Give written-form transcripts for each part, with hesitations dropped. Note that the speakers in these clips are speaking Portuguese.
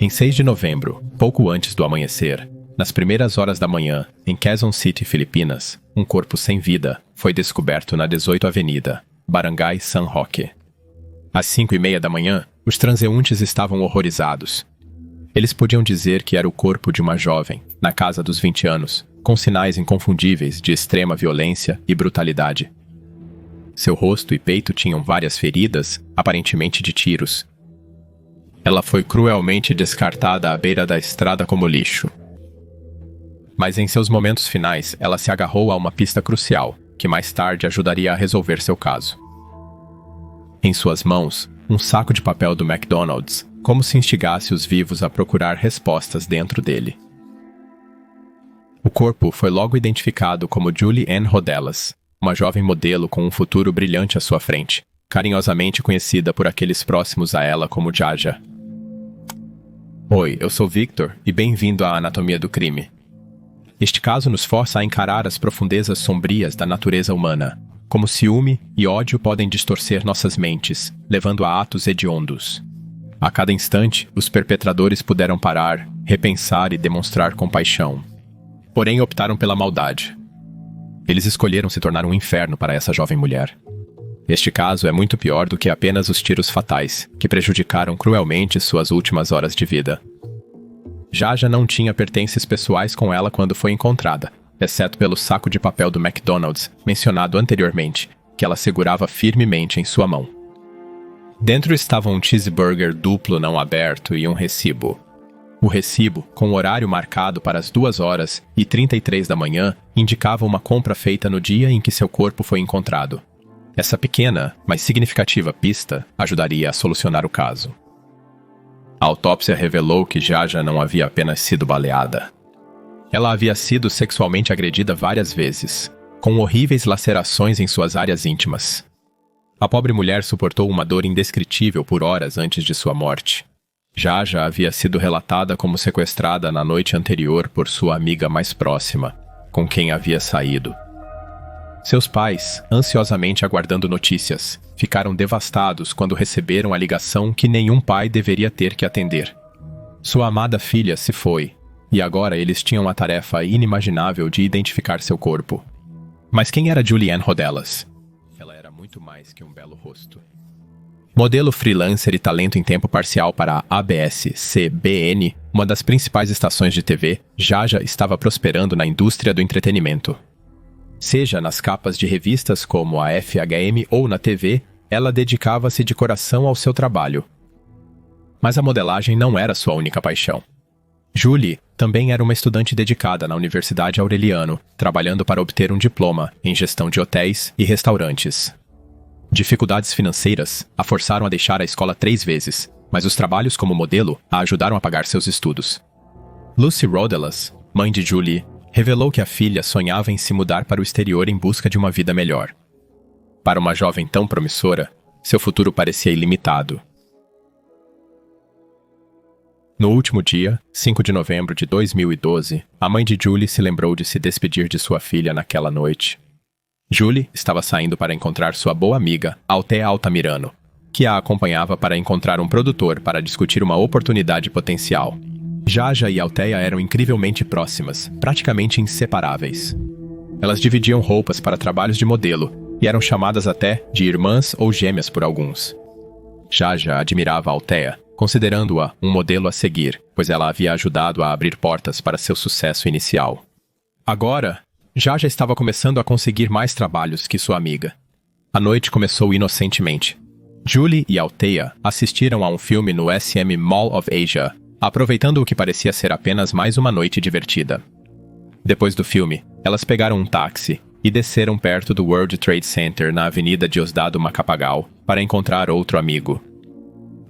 Em 6 de novembro, pouco antes do amanhecer, nas primeiras horas da manhã, em Quezon City, Filipinas, um corpo sem vida foi descoberto na 18ª Avenida, Barangay San Roque. Às 5:30 da manhã, os transeuntes estavam horrorizados. Eles podiam dizer que era o corpo de uma jovem, na casa dos 20 anos, com sinais inconfundíveis de extrema violência e brutalidade. Seu rosto e peito tinham várias feridas, aparentemente de tiros. Ela foi cruelmente descartada à beira da estrada como lixo. Mas em seus momentos finais, ela se agarrou a uma pista crucial, que mais tarde ajudaria a resolver seu caso. Em suas mãos, um saco de papel do McDonald's, como se instigasse os vivos a procurar respostas dentro dele. O corpo foi logo identificado como Julie Ann Rodelas, uma jovem modelo com um futuro brilhante à sua frente, carinhosamente conhecida por aqueles próximos a ela como Jaja. Oi, eu sou Victor e bem-vindo à Anatomia do Crime. Este caso nos força a encarar as profundezas sombrias da natureza humana, como ciúme e ódio podem distorcer nossas mentes, levando a atos hediondos. A cada instante, os perpetradores puderam parar, repensar e demonstrar compaixão. Porém, optaram pela maldade. Eles escolheram se tornar um inferno para essa jovem mulher. Este caso é muito pior do que apenas os tiros fatais, que prejudicaram cruelmente suas últimas horas de vida. Jaja não tinha pertences pessoais com ela quando foi encontrada, exceto pelo saco de papel do McDonald's, mencionado anteriormente, que ela segurava firmemente em sua mão. Dentro estava um cheeseburger duplo não aberto e um recibo. O recibo, com o horário marcado para as 2h33 da manhã, indicava uma compra feita no dia em que seu corpo foi encontrado. Essa pequena, mas significativa pista ajudaria a solucionar o caso. A autópsia revelou que Jaja não havia apenas sido baleada. Ela havia sido sexualmente agredida várias vezes, com horríveis lacerações em suas áreas íntimas. A pobre mulher suportou uma dor indescritível por horas antes de sua morte. Jaja havia sido relatada como sequestrada na noite anterior por sua amiga mais próxima, com quem havia saído. Seus pais, ansiosamente aguardando notícias, ficaram devastados quando receberam a ligação que nenhum pai deveria ter que atender. Sua amada filha se foi, e agora eles tinham a tarefa inimaginável de identificar seu corpo. Mas quem era Julie Ann Rodelas? Ela era muito mais que um belo rosto. Modelo freelancer e talento em tempo parcial para a ABS-CBN, uma das principais estações de TV, Jaja estava prosperando na indústria do entretenimento. Seja nas capas de revistas como a FHM ou na TV, ela dedicava-se de coração ao seu trabalho. Mas a modelagem não era sua única paixão. Julie também era uma estudante dedicada na Universidade Aureliano, trabalhando para obter um diploma em gestão de hotéis e restaurantes. Dificuldades financeiras a forçaram a deixar a escola 3 vezes, mas os trabalhos como modelo a ajudaram a pagar seus estudos. Lucy Rodelas, mãe de Julie, revelou que a filha sonhava em se mudar para o exterior em busca de uma vida melhor. Para uma jovem tão promissora, seu futuro parecia ilimitado. No último dia, 5 de novembro de 2012, a mãe de Julie se lembrou de se despedir de sua filha naquela noite. Julie estava saindo para encontrar sua boa amiga, Althea Altamirano, que a acompanhava para encontrar um produtor para discutir uma oportunidade potencial. Jaja e Althea eram incrivelmente próximas, praticamente inseparáveis. Elas dividiam roupas para trabalhos de modelo e eram chamadas até de irmãs ou gêmeas por alguns. Jaja admirava Althea, considerando-a um modelo a seguir, pois ela havia ajudado a abrir portas para seu sucesso inicial. Agora, Jaja estava começando a conseguir mais trabalhos que sua amiga. A noite começou inocentemente. Julie e Althea assistiram a um filme no SM Mall of Asia, aproveitando o que parecia ser apenas mais uma noite divertida. Depois do filme, elas pegaram um táxi e desceram perto do World Trade Center na Avenida Diosdado Macapagal para encontrar outro amigo.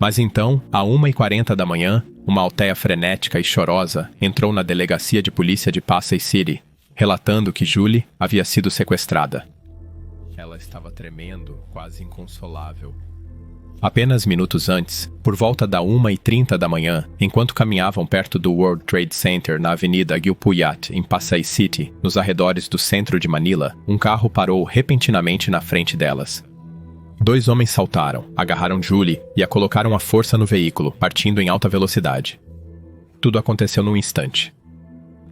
Mas então, às 1h40 da manhã, uma Althea frenética e chorosa entrou na delegacia de polícia de Pasay City, relatando que Julie havia sido sequestrada. Ela estava tremendo, quase inconsolável. Apenas minutos antes, por volta da 1h30 da manhã, enquanto caminhavam perto do World Trade Center na Avenida Gilpuyat, em Pasay City, nos arredores do centro de Manila, um carro parou repentinamente na frente delas. 2 homens saltaram, agarraram Julie e a colocaram à força no veículo, partindo em alta velocidade. Tudo aconteceu num instante.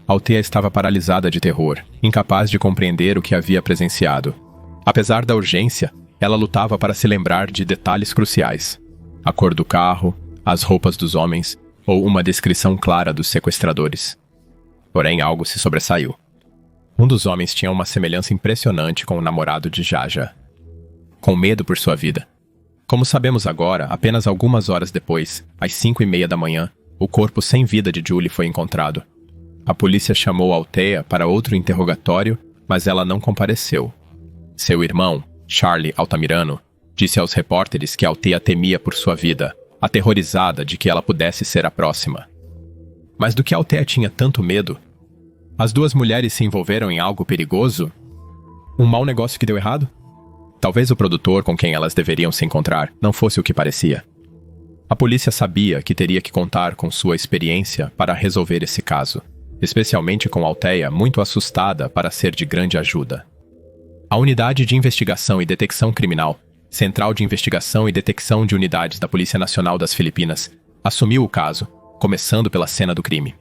Althea estava paralisada de terror, incapaz de compreender o que havia presenciado. Apesar da urgência, ela lutava para se lembrar de detalhes cruciais: a cor do carro, as roupas dos homens ou uma descrição clara dos sequestradores. Porém, algo se sobressaiu. Um dos homens tinha uma semelhança impressionante com o namorado de Jaja. Com medo por sua vida. Como sabemos agora, apenas algumas horas depois, às 5:30 da manhã, o corpo sem vida de Julie foi encontrado. A polícia chamou Althea para outro interrogatório, mas ela não compareceu. Seu irmão, Charlie Altamirano, disse aos repórteres que Althea temia por sua vida, aterrorizada de que ela pudesse ser a próxima. Mas do que Althea tinha tanto medo? As duas mulheres se envolveram em algo perigoso? Um mau negócio que deu errado? Talvez o produtor com quem elas deveriam se encontrar não fosse o que parecia. A polícia sabia que teria que contar com sua experiência para resolver esse caso, especialmente com Althea muito assustada para ser de grande ajuda. A Unidade de Investigação e Detecção Criminal, Central de Investigação e Detecção de Unidades da Polícia Nacional das Filipinas, assumiu o caso, começando pela cena do crime.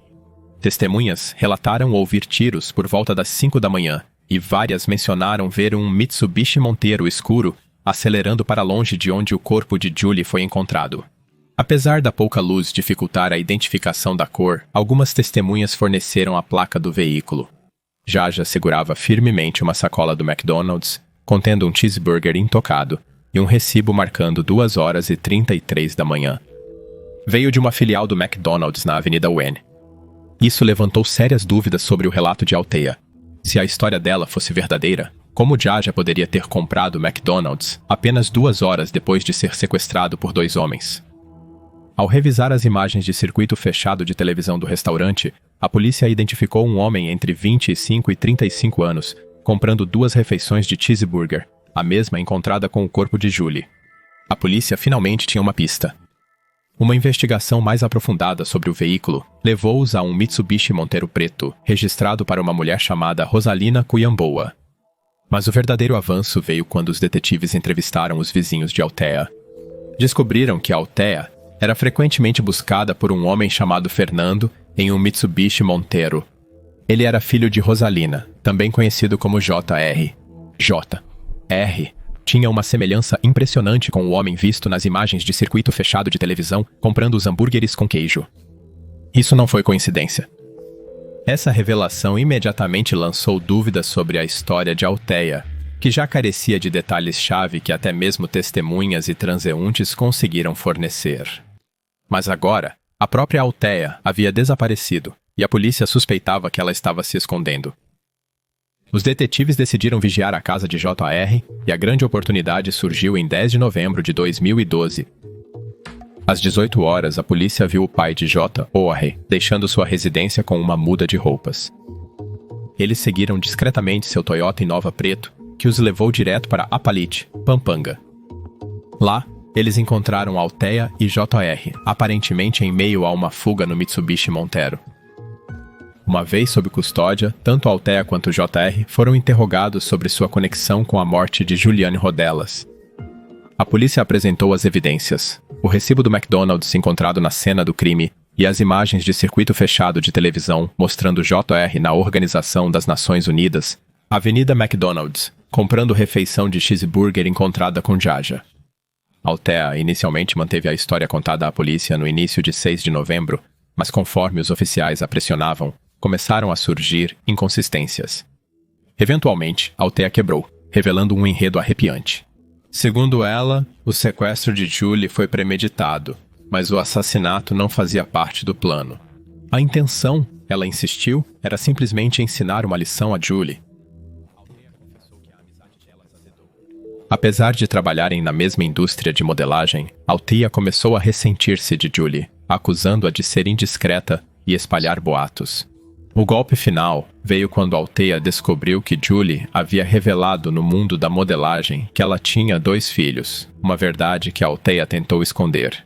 Testemunhas relataram ouvir tiros por volta das 5 da manhã e várias mencionaram ver um Mitsubishi Montero escuro acelerando para longe de onde o corpo de Julie foi encontrado. Apesar da pouca luz dificultar a identificação da cor, algumas testemunhas forneceram a placa do veículo. Jaja segurava firmemente uma sacola do McDonald's, contendo um cheeseburger intocado e um recibo marcando 2h33 da manhã. Veio de uma filial do McDonald's na Avenida Wen. Isso levantou sérias dúvidas sobre o relato de Althea. Se a história dela fosse verdadeira, como Jaja poderia ter comprado o McDonald's apenas 2 horas depois de ser sequestrado por 2 homens? Ao revisar as imagens de circuito fechado de televisão do restaurante, a polícia identificou um homem entre 25 e 35 anos, comprando 2 refeições de cheeseburger, a mesma encontrada com o corpo de Julie. A polícia finalmente tinha uma pista. Uma investigação mais aprofundada sobre o veículo levou-os a um Mitsubishi Montero preto, registrado para uma mulher chamada Rosalina Cuyamboa. Mas o verdadeiro avanço veio quando os detetives entrevistaram os vizinhos de Althea. Descobriram que Althea era frequentemente buscada por um homem chamado Fernando em um Mitsubishi Montero. Ele era filho de Rosalina, também conhecido como J.R. J.R. tinha uma semelhança impressionante com o homem visto nas imagens de circuito fechado de televisão comprando os hambúrgueres com queijo. Isso não foi coincidência. Essa revelação imediatamente lançou dúvidas sobre a história de Althea, que já carecia de detalhes-chave que até mesmo testemunhas e transeuntes conseguiram fornecer. Mas agora, a própria Althea havia desaparecido e a polícia suspeitava que ela estava se escondendo. Os detetives decidiram vigiar a casa de J.R. e a grande oportunidade surgiu em 10 de novembro de 2012. Às 18 horas, a polícia viu o pai de J.R. deixando sua residência com uma muda de roupas. Eles seguiram discretamente seu Toyota Innova preto, que os levou direto para Apalit, Pampanga. Lá, eles encontraram Althea e J.R., aparentemente em meio a uma fuga no Mitsubishi Montero. Uma vez sob custódia, tanto Althea quanto J.R. foram interrogados sobre sua conexão com a morte de Juliane Rodelas. A polícia apresentou as evidências: o recibo do McDonald's encontrado na cena do crime e as imagens de circuito fechado de televisão mostrando J.R. na Organização das Nações Unidas, Avenida McDonald's, comprando refeição de cheeseburger encontrada com Jaja. Althea inicialmente manteve a história contada à polícia no início de 6 de novembro, mas conforme os oficiais a pressionavam, começaram a surgir inconsistências. Eventualmente, Althea quebrou, revelando um enredo arrepiante. Segundo ela, o sequestro de Julie foi premeditado, mas o assassinato não fazia parte do plano. A intenção, ela insistiu, era simplesmente ensinar uma lição a Julie. Apesar de trabalharem na mesma indústria de modelagem, Althea começou a ressentir-se de Julie, acusando-a de ser indiscreta e espalhar boatos. O golpe final veio quando Althea descobriu que Julie havia revelado no mundo da modelagem que ela tinha 2 filhos, uma verdade que Althea tentou esconder.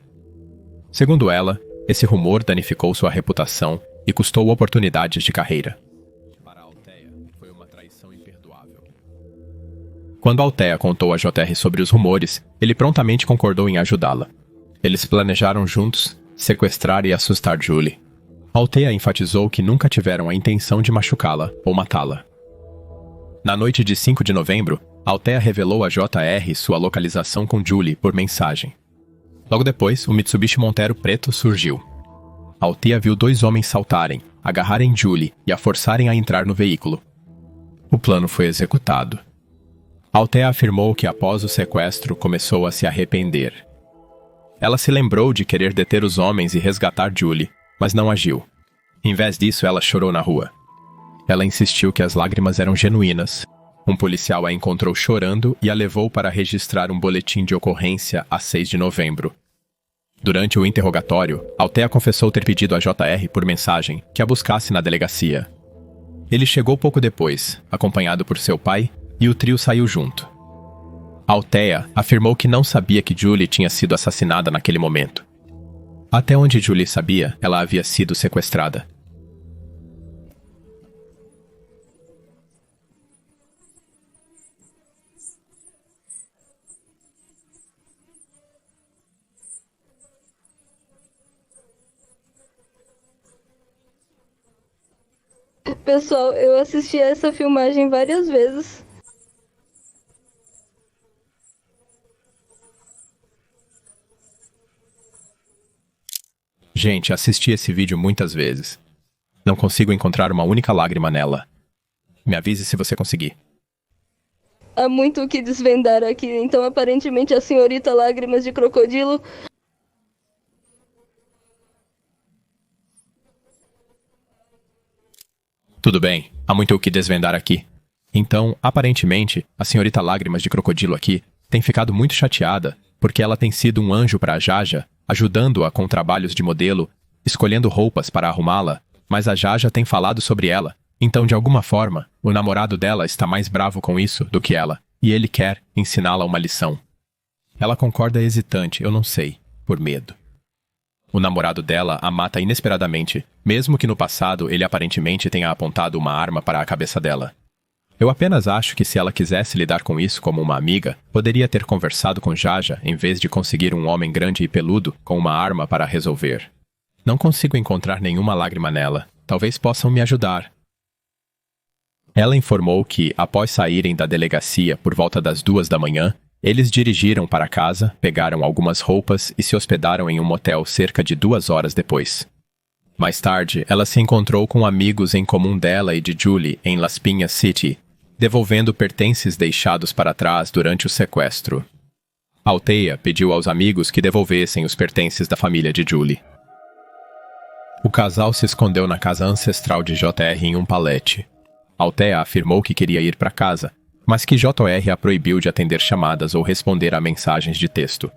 Segundo ela, esse rumor danificou sua reputação e custou oportunidades de carreira. Para Althea, foi uma traição imperdoável. Quando Althea contou a J.R. sobre os rumores, ele prontamente concordou em ajudá-la. Eles planejaram juntos sequestrar e assustar Julie. Althea enfatizou que nunca tiveram a intenção de machucá-la ou matá-la. Na noite de 5 de novembro, Althea revelou a JR sua localização com Julie por mensagem. Logo depois, o Mitsubishi Montero preto surgiu. Althea viu 2 homens saltarem, agarrarem Julie e a forçarem a entrar no veículo. O plano foi executado. Althea afirmou que após o sequestro começou a se arrepender. Ela se lembrou de querer deter os homens e resgatar Julie, mas não agiu. Em vez disso, ela chorou na rua. Ela insistiu que as lágrimas eram genuínas. Um policial a encontrou chorando e a levou para registrar um boletim de ocorrência a 6 de novembro. Durante o interrogatório, Althea confessou ter pedido a JR por mensagem que a buscasse na delegacia. Ele chegou pouco depois, acompanhado por seu pai, e o trio saiu junto. Althea afirmou que não sabia que Julie tinha sido assassinada naquele momento. Até onde Julie sabia, ela havia sido sequestrada. Pessoal, eu assisti a essa filmagem várias vezes. Gente, assisti esse vídeo muitas vezes. Não consigo encontrar uma única lágrima nela. Me avise se você conseguir. Há muito o que desvendar aqui, então aparentemente a senhorita Lágrimas de Crocodilo... Tudo bem, há muito o que desvendar aqui. Então, aparentemente, a senhorita Lágrimas de Crocodilo aqui tem ficado muito chateada porque ela tem sido um anjo para a Jaja, ajudando-a com trabalhos de modelo, escolhendo roupas para arrumá-la, mas a Jaja tem falado sobre ela. Então, de alguma forma, o namorado dela está mais bravo com isso do que ela, e ele quer ensiná-la uma lição. Ela concorda hesitante, eu não sei, por medo. O namorado dela a mata inesperadamente, mesmo que no passado ele aparentemente tenha apontado uma arma para a cabeça dela. Eu apenas acho que se ela quisesse lidar com isso como uma amiga, poderia ter conversado com Jaja em vez de conseguir um homem grande e peludo com uma arma para resolver. Não consigo encontrar nenhuma lágrima nela. Talvez possam me ajudar. Ela informou que, após saírem da delegacia por volta das 2 da manhã, eles dirigiram para casa, pegaram algumas roupas e se hospedaram em um motel cerca de 2 horas depois. Mais tarde, ela se encontrou com amigos em comum dela e de Julie em Las Piñas City, devolvendo pertences deixados para trás durante o sequestro. Althea pediu aos amigos que devolvessem os pertences da família de Julie. O casal se escondeu na casa ancestral de JR em um palete. Althea afirmou que queria ir para casa, mas que JR a proibiu de atender chamadas ou responder a mensagens de texto.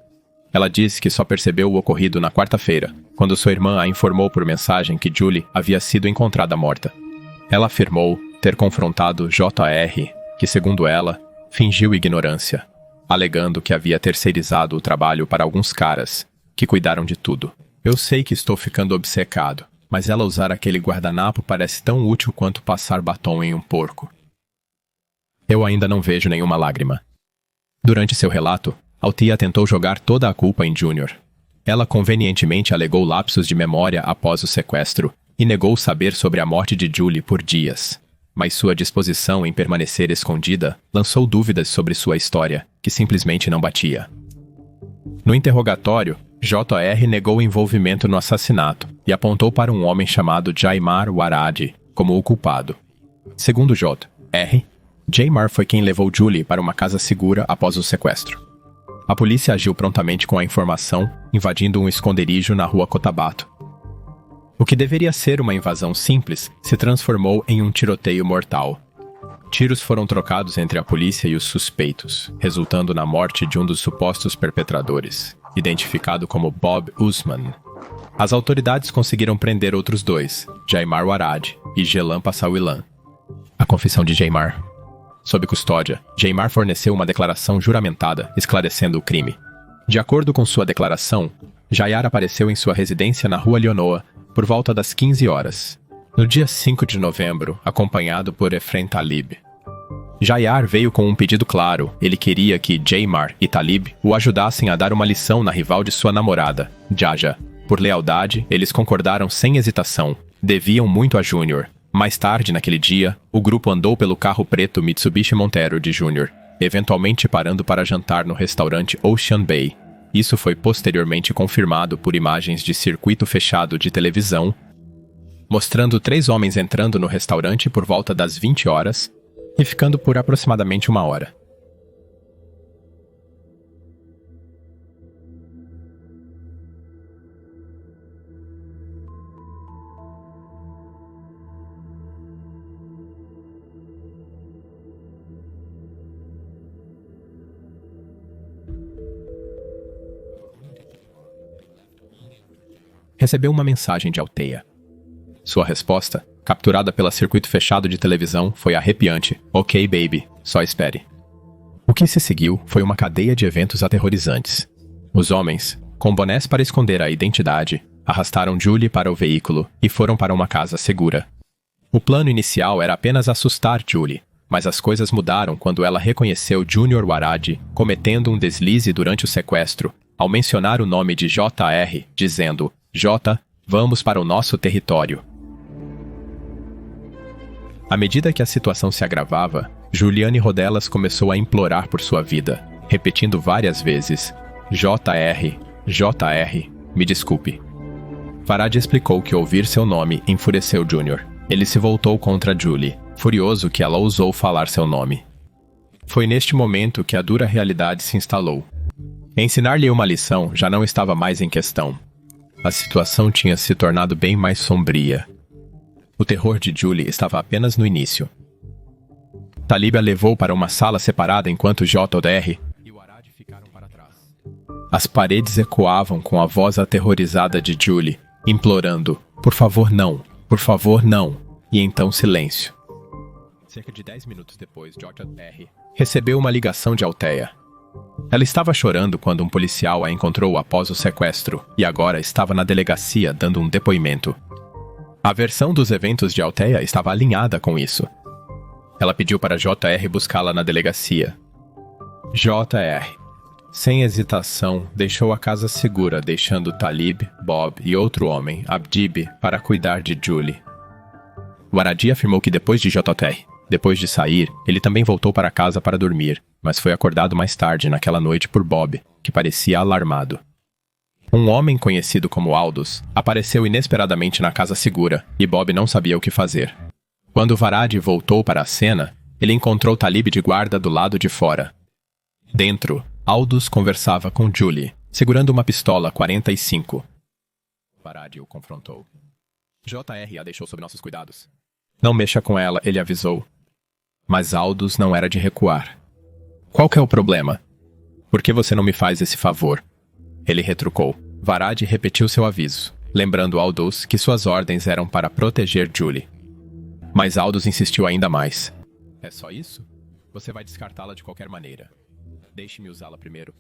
Ela disse que só percebeu o ocorrido na quarta-feira, quando sua irmã a informou por mensagem que Julie havia sido encontrada morta. Ela afirmou ter confrontado JR, que, segundo ela, fingiu ignorância, alegando que havia terceirizado o trabalho para alguns caras, que cuidaram de tudo. Eu sei que estou ficando obcecado, mas ela usar aquele guardanapo parece tão útil quanto passar batom em um porco. Eu ainda não vejo nenhuma lágrima. Durante seu relato, Althea tentou jogar toda a culpa em Junior. Ela convenientemente alegou lapsos de memória após o sequestro e negou saber sobre a morte de Julie por dias. Mas sua disposição em permanecer escondida lançou dúvidas sobre sua história, que simplesmente não batia. No interrogatório, JR negou envolvimento no assassinato e apontou para um homem chamado Jaimar Warad como o culpado. Segundo JR, Jaimar foi quem levou Julie para uma casa segura após o sequestro. A polícia agiu prontamente com a informação, invadindo um esconderijo na rua Cotabato. O que deveria ser uma invasão simples se transformou em um tiroteio mortal. Tiros foram trocados entre a polícia e os suspeitos, resultando na morte de um dos supostos perpetradores, identificado como Bob Usman. As autoridades conseguiram prender outros 2, Jaimar Warad e Jelan Passawilan. A confissão de Jaimar. Sob custódia, Jaimar forneceu uma declaração juramentada, esclarecendo o crime. De acordo com sua declaração, Jayar apareceu em sua residência na rua Leonoa por volta das 15 horas, no dia 5 de novembro, acompanhado por Efrem Talib. Jayar veio com um pedido claro. Ele queria que Jaimar e Talib o ajudassem a dar uma lição na rival de sua namorada, Jaja. Por lealdade, eles concordaram sem hesitação Deviam muito a Júnior. Mais tarde naquele dia, o grupo andou pelo carro preto Mitsubishi Montero de Júnior, eventualmente parando para jantar no restaurante Ocean Bay. Isso foi posteriormente confirmado por imagens de circuito fechado de televisão, mostrando 3 homens entrando no restaurante por volta das 20 horas e ficando por aproximadamente 1 hora. Recebeu uma mensagem de Althea. Sua resposta, capturada pelo circuito fechado de televisão, foi arrepiante. Ok, baby, só espere. O que se seguiu foi uma cadeia de eventos aterrorizantes. Os homens, com bonés para esconder a identidade, arrastaram Julie para o veículo e foram para uma casa segura. O plano inicial era apenas assustar Julie, mas as coisas mudaram quando ela reconheceu Junior Waradi cometendo um deslize durante o sequestro, ao mencionar o nome de JR, dizendo: J, vamos para o nosso território. À medida que a situação se agravava, Juliane Rodelas começou a implorar por sua vida, repetindo várias vezes: JR, JR, me desculpe. Waradi explicou que ouvir seu nome enfureceu Junior. Ele se voltou contra Julie, furioso que ela ousou falar seu nome. Foi neste momento que a dura realidade se instalou. Ensinar-lhe uma lição já não estava mais em questão. A situação tinha se tornado bem mais sombria. O terror de Julie estava apenas no início. Talib a levou para uma sala separada enquanto JR e Waradi ficaram para trás. As paredes ecoavam com a voz aterrorizada de Julie, implorando: por favor não, e então silêncio. Cerca de 10 minutos depois, JR recebeu uma ligação de Althea. Ela estava chorando quando um policial a encontrou após o sequestro e agora estava na delegacia dando um depoimento. A versão dos eventos de Althea estava alinhada com isso. Ela pediu para JR buscá-la na delegacia. JR, sem hesitação, deixou a casa segura, deixando Talib, Bob e outro homem, Abdib, para cuidar de Julie. Waradi afirmou que depois de sair, ele também voltou para casa para dormir, mas foi acordado mais tarde naquela noite por Bob, que parecia alarmado. Um homem conhecido como Aldous apareceu inesperadamente na casa segura e Bob não sabia o que fazer. Quando Waradi voltou para a cena, ele encontrou Talib de guarda do lado de fora. Dentro, Aldous conversava com Julie, segurando uma pistola 45. Waradi o confrontou. JR a deixou sob nossos cuidados. Não mexa com ela, ele avisou. Mas Aldous não era de recuar. Qual que é o problema? Por que você não me faz esse favor? Ele retrucou. Waradi repetiu seu aviso, lembrando Aldous que suas ordens eram para proteger Julie. Mas Aldous insistiu ainda mais. É só isso? Você vai descartá-la de qualquer maneira. Deixe-me usá-la primeiro.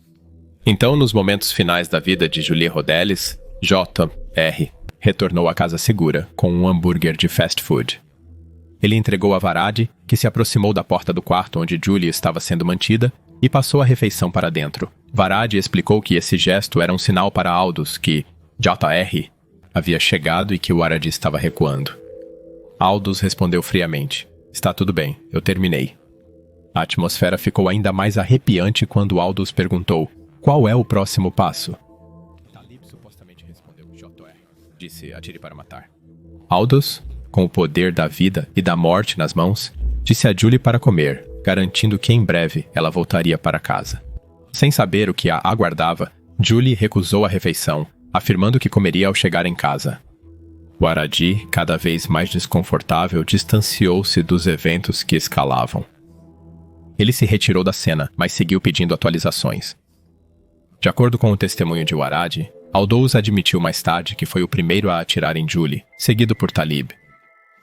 Então, nos momentos finais da vida de Julie Rodelas, JR retornou à casa segura com um hambúrguer de fast food. Ele entregou a Waradi, que se aproximou da porta do quarto onde Julie estava sendo mantida, e passou a refeição para dentro. Waradi explicou que esse gesto era um sinal para Aldous que JR havia chegado e que Waradi estava recuando. Aldous respondeu friamente: está tudo bem, eu terminei. A atmosfera ficou ainda mais arrepiante quando Aldous perguntou: qual é o próximo passo? Talib supostamente respondeu: JR disse: atire para matar. Aldous, com o poder da vida e da morte nas mãos, disse a Julie para comer, garantindo que em breve ela voltaria para casa. Sem saber o que a aguardava, Julie recusou a refeição, afirmando que comeria ao chegar em casa. Waradi, cada vez mais desconfortável, distanciou-se dos eventos que escalavam. Ele se retirou da cena, mas seguiu pedindo atualizações. De acordo com o testemunho de Waradi, Aldous admitiu mais tarde que foi o primeiro a atirar em Julie, seguido por Talib.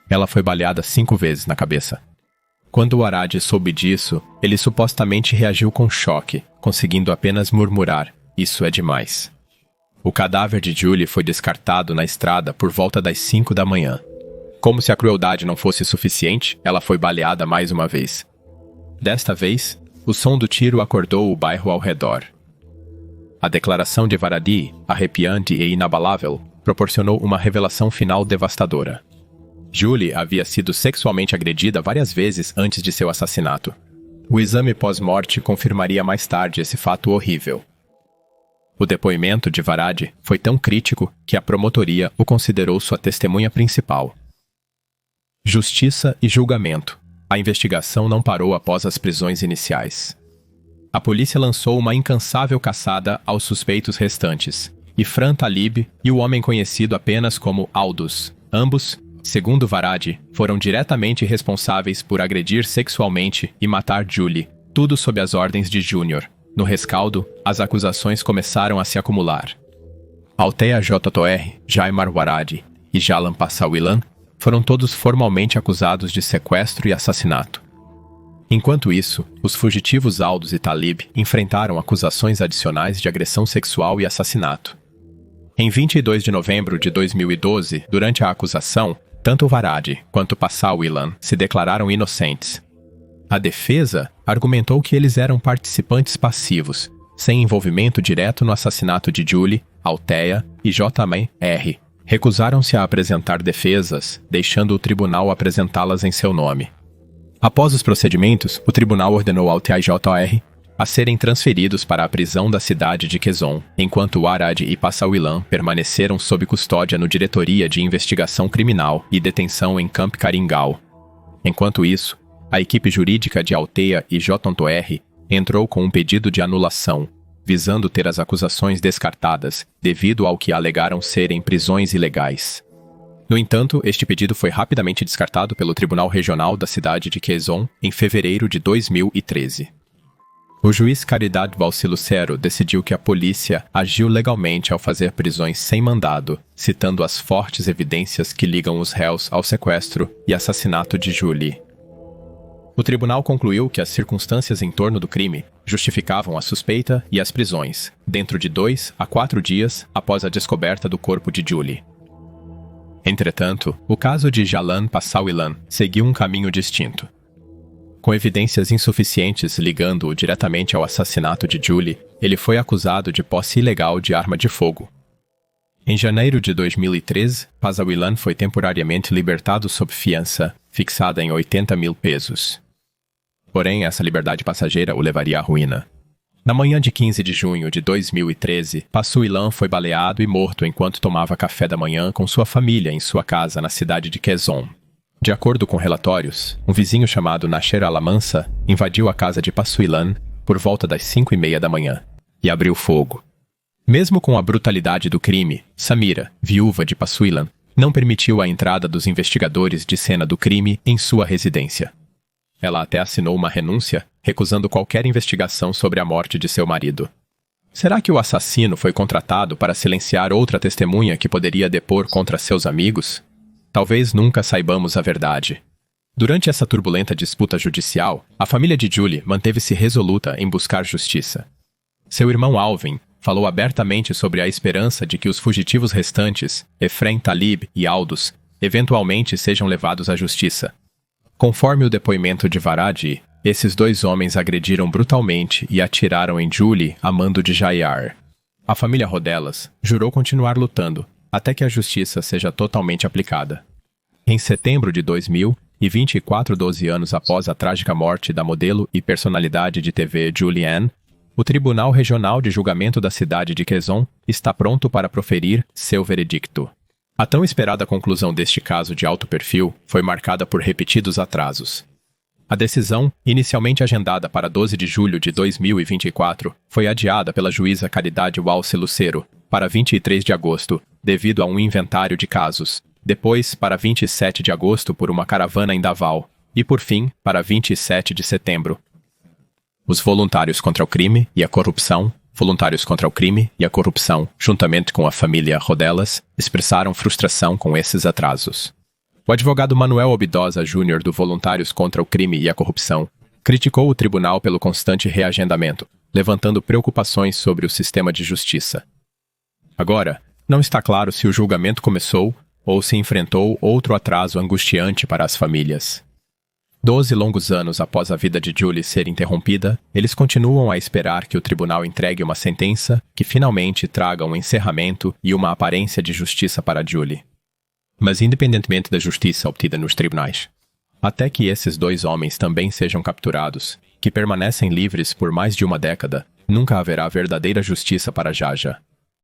Ela foi baleada 5 vezes na cabeça. Quando Waradi soube disso, ele supostamente reagiu com choque, conseguindo apenas murmurar: isso é demais. O cadáver de Julie foi descartado na estrada por volta das 5 da manhã. Como se a crueldade não fosse suficiente, ela foi baleada mais uma vez. Desta vez, o som do tiro acordou o bairro ao redor. A declaração de Waradi, arrepiante e inabalável, proporcionou uma revelação final devastadora. Julie havia sido sexualmente agredida várias vezes antes de seu assassinato. O exame pós-morte confirmaria mais tarde esse fato horrível. O depoimento de Varad foi tão crítico que a promotoria o considerou sua testemunha principal. Justiça e julgamento. A investigação não parou após as prisões iniciais. A polícia lançou uma incansável caçada aos suspeitos restantes, Ifran Talib e o homem conhecido apenas como Aldous. Ambos, segundo Varad, foram diretamente responsáveis por agredir sexualmente e matar Julie, tudo sob as ordens de Júnior. No rescaldo, as acusações começaram a se acumular. Althea J.Tor, Jaimar Varad e Jalan Passawilan foram todos formalmente acusados de sequestro e assassinato. Enquanto isso, os fugitivos Aldous e Talib enfrentaram acusações adicionais de agressão sexual e assassinato. Em 22 de novembro de 2012, durante a acusação, tanto Varad quanto Passawilan se declararam inocentes. A defesa argumentou que eles eram participantes passivos, sem envolvimento direto no assassinato de Julie, Althea e J.M.R. Recusaram-se a apresentar defesas, deixando o tribunal apresentá-las em seu nome. Após os procedimentos, o tribunal ordenou Althea e J.R. a serem transferidos para a prisão da cidade de Quezon, enquanto Varad e Passawilan permaneceram sob custódia no Diretoria de Investigação Criminal e Detenção em Camp Caringal. Enquanto isso, a equipe jurídica de Althea e J.R. entrou com um pedido de anulação, visando ter as acusações descartadas, devido ao que alegaram serem prisões ilegais. No entanto, este pedido foi rapidamente descartado pelo Tribunal Regional da cidade de Quezon em fevereiro de 2013. O juiz Caridad Valsilucero decidiu que a polícia agiu legalmente ao fazer prisões sem mandado, citando as fortes evidências que ligam os réus ao sequestro e assassinato de Julie. O tribunal concluiu que as circunstâncias em torno do crime justificavam a suspeita e as prisões, dentro de 2 a 4 dias após a descoberta do corpo de Julie. Entretanto, o caso de Jalan Passawilan seguiu um caminho distinto. Com evidências insuficientes ligando-o diretamente ao assassinato de Julie, ele foi acusado de posse ilegal de arma de fogo. Em janeiro de 2013, Passawilan foi temporariamente libertado sob fiança, fixada em 80 mil pesos. Porém, essa liberdade passageira o levaria à ruína. Na manhã de 15 de junho de 2013, Passawilan foi baleado e morto enquanto tomava café da manhã com sua família em sua casa na cidade de Quezon. De acordo com relatórios, um vizinho chamado Nasher Alamansa invadiu a casa de Passawilan por volta das 5:30 da manhã e abriu fogo. Mesmo com a brutalidade do crime, Samira, viúva de Passawilan, não permitiu a entrada dos investigadores de cena do crime em sua residência. Ela até assinou uma renúncia, recusando qualquer investigação sobre a morte de seu marido. Será que o assassino foi contratado para silenciar outra testemunha que poderia depor contra seus amigos? Talvez nunca saibamos a verdade. Durante essa turbulenta disputa judicial, a família de Julie manteve-se resoluta em buscar justiça. Seu irmão Alvin falou abertamente sobre a esperança de que os fugitivos restantes, Efrem Talib e Aldous, eventualmente sejam levados à justiça. Conforme o depoimento de Varad, esses 2 homens agrediram brutalmente e atiraram em Julie a mando de Jair. A família Rodelas jurou continuar lutando até que a justiça seja totalmente aplicada. Em setembro de 2000, e 12 anos após a trágica morte da modelo e personalidade de TV Julianne, o Tribunal Regional de Julgamento da cidade de Quezon está pronto para proferir seu veredicto. A tão esperada conclusão deste caso de alto perfil foi marcada por repetidos atrasos. A decisão, inicialmente agendada para 12 de julho de 2024, foi adiada pela juíza Caridad Valsilucero para 23 de agosto, devido a um inventário de casos, depois para 27 de agosto por uma caravana em Davao, e por fim para 27 de setembro. Os voluntários contra o crime e a corrupção, juntamente com a família Rodelas, expressaram frustração com esses atrasos. O advogado Manuel Obidosa Júnior do Voluntários contra o Crime e a Corrupção criticou o tribunal pelo constante reagendamento, levantando preocupações sobre o sistema de justiça. Agora, não está claro se o julgamento começou ou se enfrentou outro atraso angustiante para as famílias. 12 longos anos após a vida de Julie ser interrompida, eles continuam a esperar que o tribunal entregue uma sentença que finalmente traga um encerramento e uma aparência de justiça para Julie. mas independentemente da justiça obtida nos tribunais. Até que esses 2 homens também sejam capturados, que permanecem livres por mais de uma década, nunca haverá verdadeira justiça para Jaja.